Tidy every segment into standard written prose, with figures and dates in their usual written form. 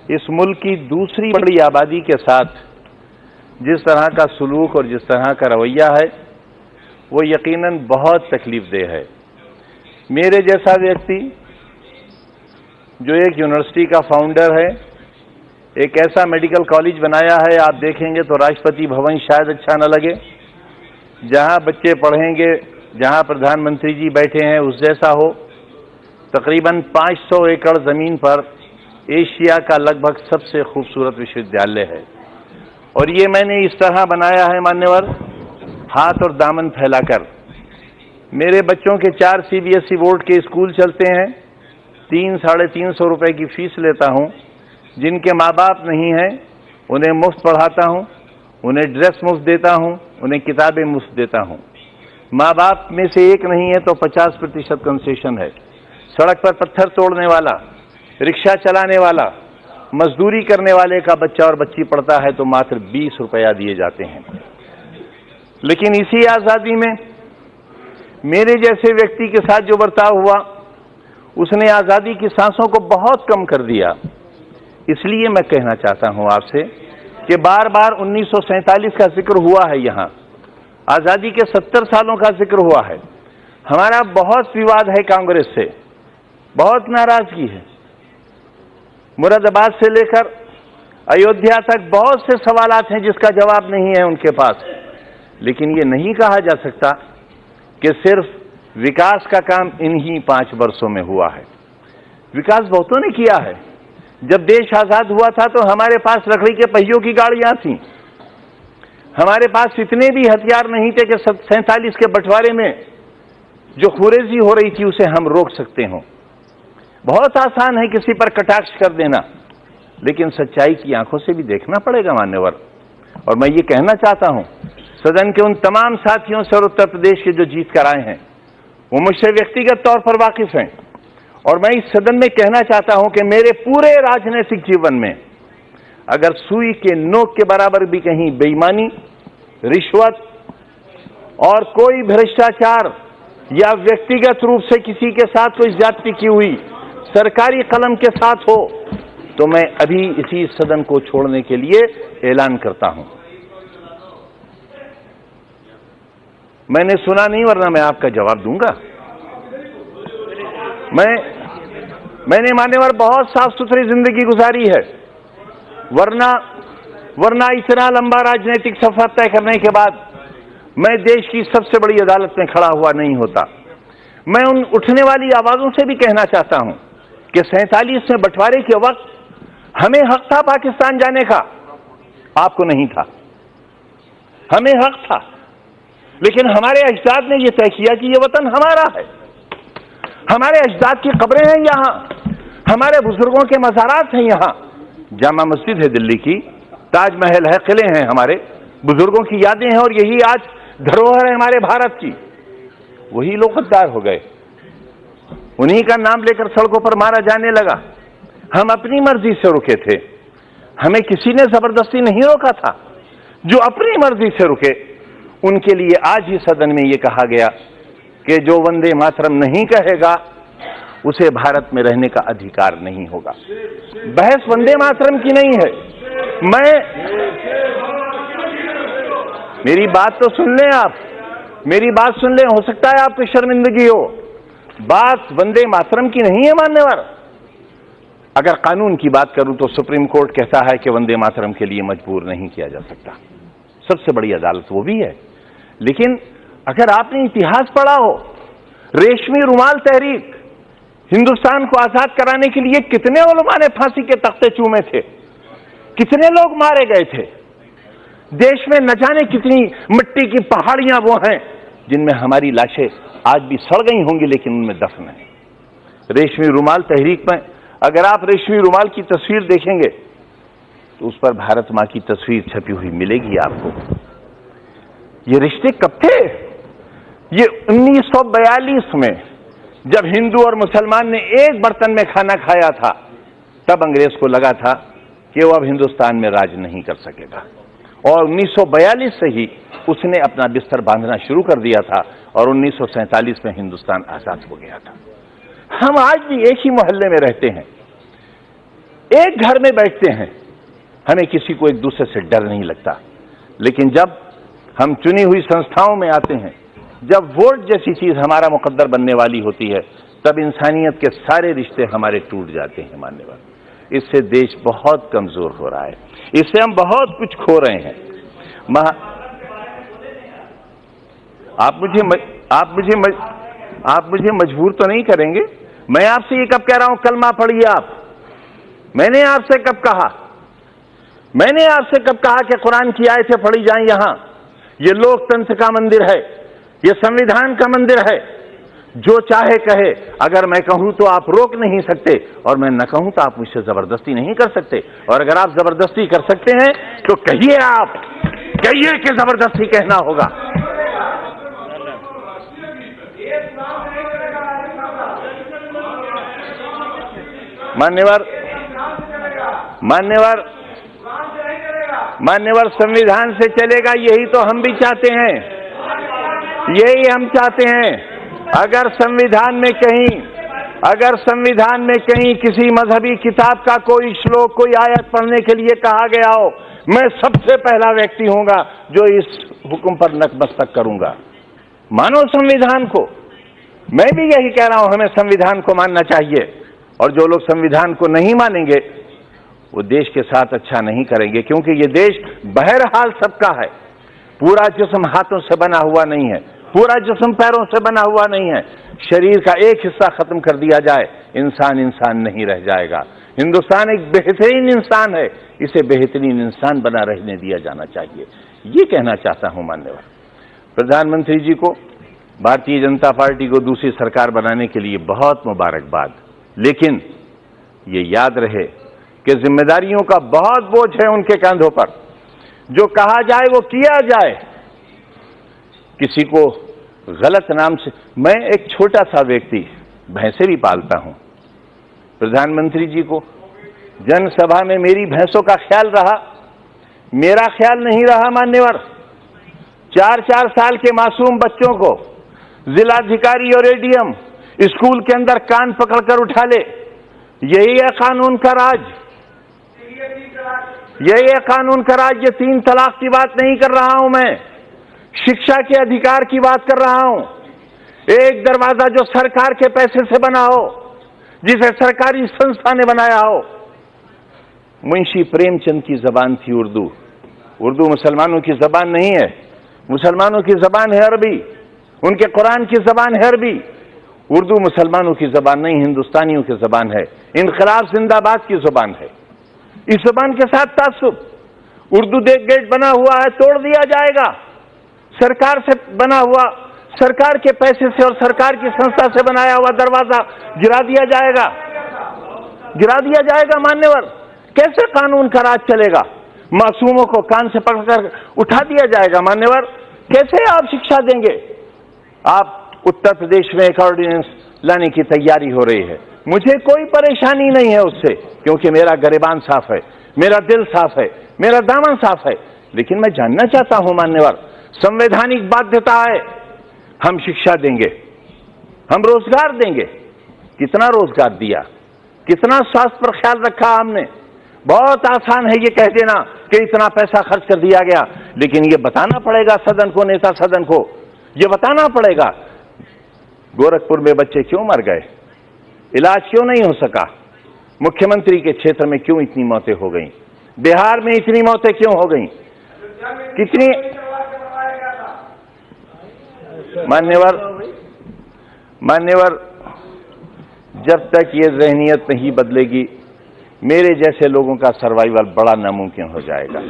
इस मुल्क की दूसरी बड़ी आबादी के साथ जिस तरह का सलूक और जिस तरह का रवैया है वो यकीनन बहुत तकलीफदेह है। मेरे जैसा व्यक्ति जो एक यूनिवर्सिटी का फाउंडर है, एक ऐसा मेडिकल कॉलेज बनाया है, आप देखेंगे तो राष्ट्रपति भवन शायद अच्छा न लगे, जहां बच्चे पढ़ेंगे, जहां प्रधानमंत्री जी बैठे हैं उस जैसा हो। तकरीबन 500 एकड़ जमीन पर एशिया का लगभग सबसे खूबसूरत विश्वविद्यालय है और ये मैंने इस तरह बनाया है मान्यवर, हाथ और दामन फैलाकर। मेरे बच्चों के 4 CBSE बोर्ड के स्कूल चलते हैं, 300-350 रुपए की फीस लेता हूं। जिनके माँ बाप नहीं हैं उन्हें मुफ्त पढ़ाता हूं, उन्हें ड्रेस मुफ्त देता हूं, उन्हें किताबें मुफ्त देता हूं। माँ बाप में से एक नहीं है तो 50% कंसेशन है। सड़क पर पत्थर तोड़ने वाला, रिक्शा चलाने वाला, मजदूरी करने वाले का बच्चा और बच्ची पढ़ता है तो मात्र 20 रुपया दिए जाते हैं। लेकिन इसी आजादी में मेरे जैसे व्यक्ति के साथ जो बर्ताव हुआ उसने आजादी की सांसों को बहुत कम कर दिया। इसलिए मैं कहना चाहता हूं आपसे कि बार बार 1947 का जिक्र हुआ है, यहां आजादी के 70 सालों का जिक्र हुआ है। हमारा बहुत विवाद है कांग्रेस से, बहुत नाराजगी है। मुरादाबाद से लेकर अयोध्या तक बहुत से सवालात हैं जिसका जवाब नहीं है उनके पास। लेकिन ये नहीं कहा जा सकता कि सिर्फ विकास का काम इन्हीं 5 वर्षों में हुआ है। विकास बहुतों ने किया है। जब देश आजाद हुआ था तो हमारे पास लकड़ी के पहियों की गाड़ियां थीं, हमारे पास इतने भी हथियार नहीं थे कि 47 के बंटवारे में जो खुरेजी हो रही थी उसे हम रोक सकते हों। बहुत आसान है किसी पर कटाक्ष कर देना, लेकिन सच्चाई की आंखों से भी देखना पड़ेगा मान्यवर। और मैं ये कहना चाहता हूं सदन के उन तमाम साथियों से और उत्तर प्रदेश के जो जीत कर आए हैं वो मुझसे व्यक्तिगत तौर पर वाकिफ हैं। और मैं इस सदन में कहना चाहता हूं कि मेरे पूरे राजनीतिक जीवन में अगर सुई के नोक के बराबर भी कहीं बेईमानी, रिश्वत और कोई भ्रष्टाचार या व्यक्तिगत रूप से किसी के साथ कोई ज्यादती की हुई सरकारी कलम के साथ हो तो मैं अभी इसी सदन को छोड़ने के लिए ऐलान करता हूं। मैंने सुना नहीं, वरना मैं आपका जवाब दूंगा। मैंने मान्यवर बहुत साफ सुथरी जिंदगी गुजारी है, वरना इतना लंबा राजनीतिक सफर तय करने के बाद मैं देश की सबसे बड़ी अदालत में खड़ा हुआ नहीं होता। मैं उन उठने वाली आवाजों से भी कहना चाहता हूं कि 47 में बंटवारे के वक्त हमें हक था पाकिस्तान जाने का, आपको नहीं था। हमें हक था, लेकिन हमारे अजदाद ने यह तय किया कि यह वतन हमारा है। हमारे अजदाद की कब्रें हैं यहां, हमारे बुजुर्गों के मज़ारात हैं यहां। जामा मस्जिद है दिल्ली की, ताजमहल है, किले हैं, हमारे बुजुर्गों की यादें हैं और यही आज धरोहर है हमारे भारत की। वही लोग गद्दार हो गए, उन्हीं का नाम लेकर सड़कों पर मारा जाने लगा। हम अपनी मर्जी से रुके थे, हमें किसी ने जबरदस्ती नहीं रोका था। जो अपनी मर्जी से रुके उनके लिए आज ही सदन में यह कहा गया कि जो वंदे मातरम नहीं कहेगा उसे भारत में रहने का अधिकार नहीं होगा। बहस वंदे मातरम की नहीं है। मेरी बात तो सुन लें आप, मेरी बात सुन लें, हो सकता है आपको शर्मिंदगी हो। बात वंदे मातरम की नहीं है मान्यवर। अगर कानून की बात करूं तो सुप्रीम कोर्ट कहता है कि वंदे मातरम के लिए मजबूर नहीं किया जा सकता, सबसे बड़ी अदालत वो भी है। लेकिन अगर आपने इतिहास पढ़ा हो, रेशमी रुमाल तहरीक, हिंदुस्तान को आजाद कराने के लिए कितने उलमा ने फांसी के तख्ते चूमे थे, कितने लोग मारे गए थे। देश में न जाने कितनी मिट्टी की पहाड़ियां वो हैं जिनमें हमारी लाशें आज भी सड़ गई होंगी लेकिन उनमें दफन है। रेशमी रुमाल तहरीक में अगर आप रेशमी रुमाल की तस्वीर देखेंगे तो उस पर भारत मां की तस्वीर छपी हुई मिलेगी आपको। ये रिश्ते कब थे? ये 1942 में जब हिंदू और मुसलमान ने एक बर्तन में खाना खाया था, तब अंग्रेज को लगा था कि वो अब हिंदुस्तान में राज नहीं कर सकेगा और 1942 से ही उसने अपना बिस्तर बांधना शुरू कर दिया था और 1947 में हिंदुस्तान आजाद हो गया था। हम आज भी एक ही मोहल्ले में रहते हैं, एक घर में बैठते हैं, हमें किसी को एक दूसरे से डर नहीं लगता। लेकिन जब हम चुनी हुई संस्थाओं में आते हैं, जब वोट जैसी चीज हमारा मुकद्दर बनने वाली होती है, तब इंसानियत के सारे रिश्ते हमारे टूट जाते हैं। मान्यवर, इससे देश बहुत कमजोर हो रहा है, इससे हम बहुत कुछ खो रहे हैं। आप मुझे मजबूर तो नहीं करेंगे? मैं आपसे ये कब कह रहा हूं कलमा पढ़िए आप? मैंने आपसे कब कहा? मैंने आपसे कब कहा कि कुरान की आयतें पढ़ी जाएं? यहां ये लोकतंत्र का मंदिर है, ये संविधान का मंदिर है। जो चाहे कहे, अगर मैं कहूं तो आप रोक नहीं सकते, और मैं न कहूं तो आप मुझसे जबरदस्ती नहीं कर सकते। और अगर आप जबरदस्ती कर सकते हैं तो कहिए, आप कहिए कि जबरदस्ती कहना होगा। मान्यवर संविधान से चलेगा, यही तो हम भी चाहते हैं, यही हम चाहते हैं। अगर संविधान में कहीं किसी मजहबी किताब का कोई श्लोक, कोई आयत पढ़ने के लिए कहा गया हो, मैं सबसे पहला व्यक्ति हूंगा जो इस हुक्म पर नतमस्तक करूंगा। मानो संविधान को। मैं भी यही कह रहा हूं, हमें संविधान को मानना चाहिए। और जो लोग संविधान को नहीं मानेंगे वो देश के साथ अच्छा नहीं करेंगे, क्योंकि ये देश बहरहाल सबका है। पूरा जिस्म हाथों से बना हुआ नहीं है, पूरा जिस्म पैरों से बना हुआ नहीं है। शरीर का एक हिस्सा खत्म कर दिया जाए, इंसान इंसान नहीं रह जाएगा। हिंदुस्तान एक बेहतरीन इंसान है, इसे बेहतरीन इंसान बना रहने दिया जाना चाहिए। ये कहना चाहता हूं। मान्यवर प्रधानमंत्री जी को, भारतीय जनता पार्टी को दूसरी सरकार बनाने के लिए बहुत मुबारकबाद। लेकिन ये याद रहे कि जिम्मेदारियों का बहुत बोझ है उनके कंधों पर। जो कहा जाए वो किया जाए। किसी को गलत नाम से, मैं एक छोटा सा व्यक्ति, भैंसे भी पालता हूं। प्रधानमंत्री जी को जनसभा में मेरी भैंसों का ख्याल रहा, मेरा ख्याल नहीं रहा। मान्यवर, 4-4 साल के मासूम बच्चों को जिलाधिकारी और एडीएम स्कूल के अंदर कान पकड़कर उठा ले। यही है कानून का राज, यही है कानून का राज। ये 3 तलाक की बात नहीं कर रहा हूं मैं, शिक्षा के अधिकार की बात कर रहा हूं। एक दरवाजा जो सरकार के पैसे से बना हो, जिसे सरकारी संस्था ने बनाया हो। मुंशी प्रेमचंद की जबान थी उर्दू। उर्दू मुसलमानों की जबान नहीं है, मुसलमानों की जबान है अरबी। उनके कुरान की जबान है अरबी। उर्दू मुसलमानों की जबान नहीं, हिंदुस्तानियों की जबान है। इनकलाब जिंदाबाद की जबान है। इस जबान के साथ तासुब। उर्दू गेट बना हुआ है, तोड़ दिया जाएगा। सरकार से बना हुआ, सरकार के पैसे से और सरकार की संस्था से बनाया हुआ दरवाजा गिरा दिया जाएगा, गिरा दिया जाएगा। मान्यवर, कैसे कानून का राज चलेगा? मासूमों को कान से पकड़कर उठा दिया जाएगा। मान्यवर, कैसे आप शिक्षा देंगे? आप उत्तर प्रदेश में एक ऑर्डिनेंस लाने की तैयारी हो रही है। मुझे कोई परेशानी नहीं है उससे, क्योंकि मेरा गिरेबान साफ है, मेरा दिल साफ है, मेरा दामन साफ है। लेकिन मैं जानना चाहता हूं मान्यवर, संवैधानिक बाध्यता है, हम शिक्षा देंगे, हम रोजगार देंगे। कितना रोजगार दिया, कितना स्वास्थ्य पर ख्याल रखा हमने। बहुत आसान है ये कह देना कि इतना पैसा खर्च कर दिया गया, लेकिन ये बताना पड़ेगा सदन को, नेता सदन को ये बताना पड़ेगा। गोरखपुर में बच्चे क्यों मर गए, इलाज क्यों नहीं हो सका, मुख्यमंत्री के क्षेत्र में क्यों इतनी मौतें हो गई, बिहार में इतनी मौतें क्यों हो गई, कितनी। मान्यवर, जब तक ये ज़हनियत नहीं बदलेगी, मेरे जैसे लोगों का सर्वाइवल बड़ा नामुमकिन हो जाएगा।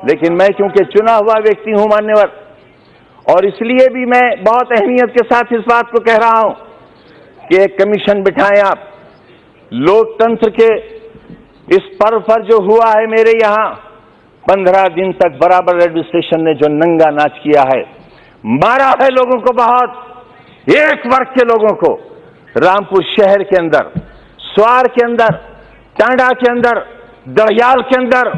लेकिन मैं क्योंकि चुना हुआ व्यक्ति हूं मान्यवर, और इसलिए भी मैं बहुत अहमियत के साथ इस बात को कह रहा हूं कि एक कमीशन बिठाएं आप। लोकतंत्र के इस पर्व पर जो हुआ है मेरे यहां, 15 दिन तक बराबर एडमिनिस्ट्रेशन ने जो नंगा नाच किया है, मारा है लोगों को, बहुत एक वर्ग के लोगों को। रामपुर शहर के अंदर, स्वार के अंदर, टांडा के अंदर, दड़ियाल के अंदर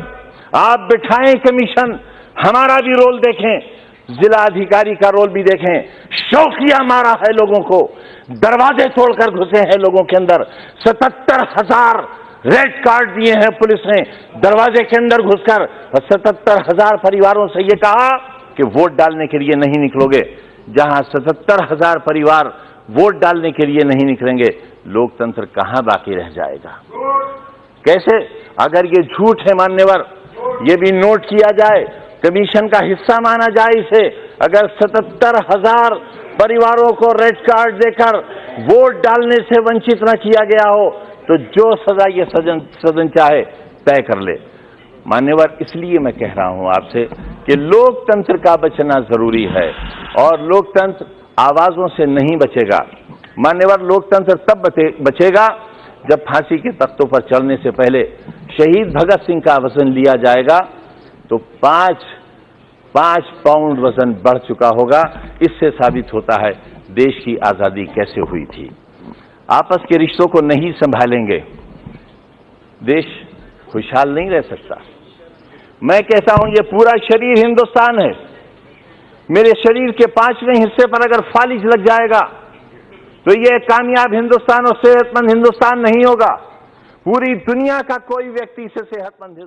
आप बिठाएं कमीशन, हमारा भी रोल देखें, जिला अधिकारी का रोल भी देखें। शौकिया मारा है लोगों को, दरवाजे तोड़कर घुसे हैं लोगों के अंदर। 77,000 रेड कार्ड दिए हैं पुलिस ने दरवाजे के अंदर घुसकर 77,000 परिवारों से ये कहा कि वोट डालने के लिए नहीं निकलोगे। जहां 77,000 परिवार वोट डालने के लिए नहीं निकलेंगे, लोकतंत्र कहां बाकी रह जाएगा? कैसे? अगर ये झूठ है मान्यवर, ये भी नोट किया जाए, कमीशन का हिस्सा माना जाए इसे। अगर 77,000 परिवारों को रेड कार्ड देकर वोट डालने से वंचित न किया गया हो, तो जो सजा ये सदन चाहे तय कर ले। मान्यवर, इसलिए मैं कह रहा हूं आपसे कि लोकतंत्र का बचना जरूरी है, और लोकतंत्र आवाजों से नहीं बचेगा। मान्यवर, लोकतंत्र तब बचेगा जब फांसी के तख्तों पर चढ़ने से पहले शहीद भगत सिंह का वजन लिया जाएगा तो 5 पाउंड वजन बढ़ चुका होगा। इससे साबित होता है देश की आजादी कैसे हुई थी। आपस के रिश्तों को नहीं संभालेंगे, देश खुशहाल नहीं रह सकता। मैं कहता हूं, ये पूरा शरीर हिंदुस्तान है। मेरे शरीर के 5वें हिस्से पर अगर फालिज लग जाएगा तो ये कामयाब हिंदुस्तान और सेहतमंद हिंदुस्तान नहीं होगा। पूरी दुनिया का कोई व्यक्ति इसे सेहतमंद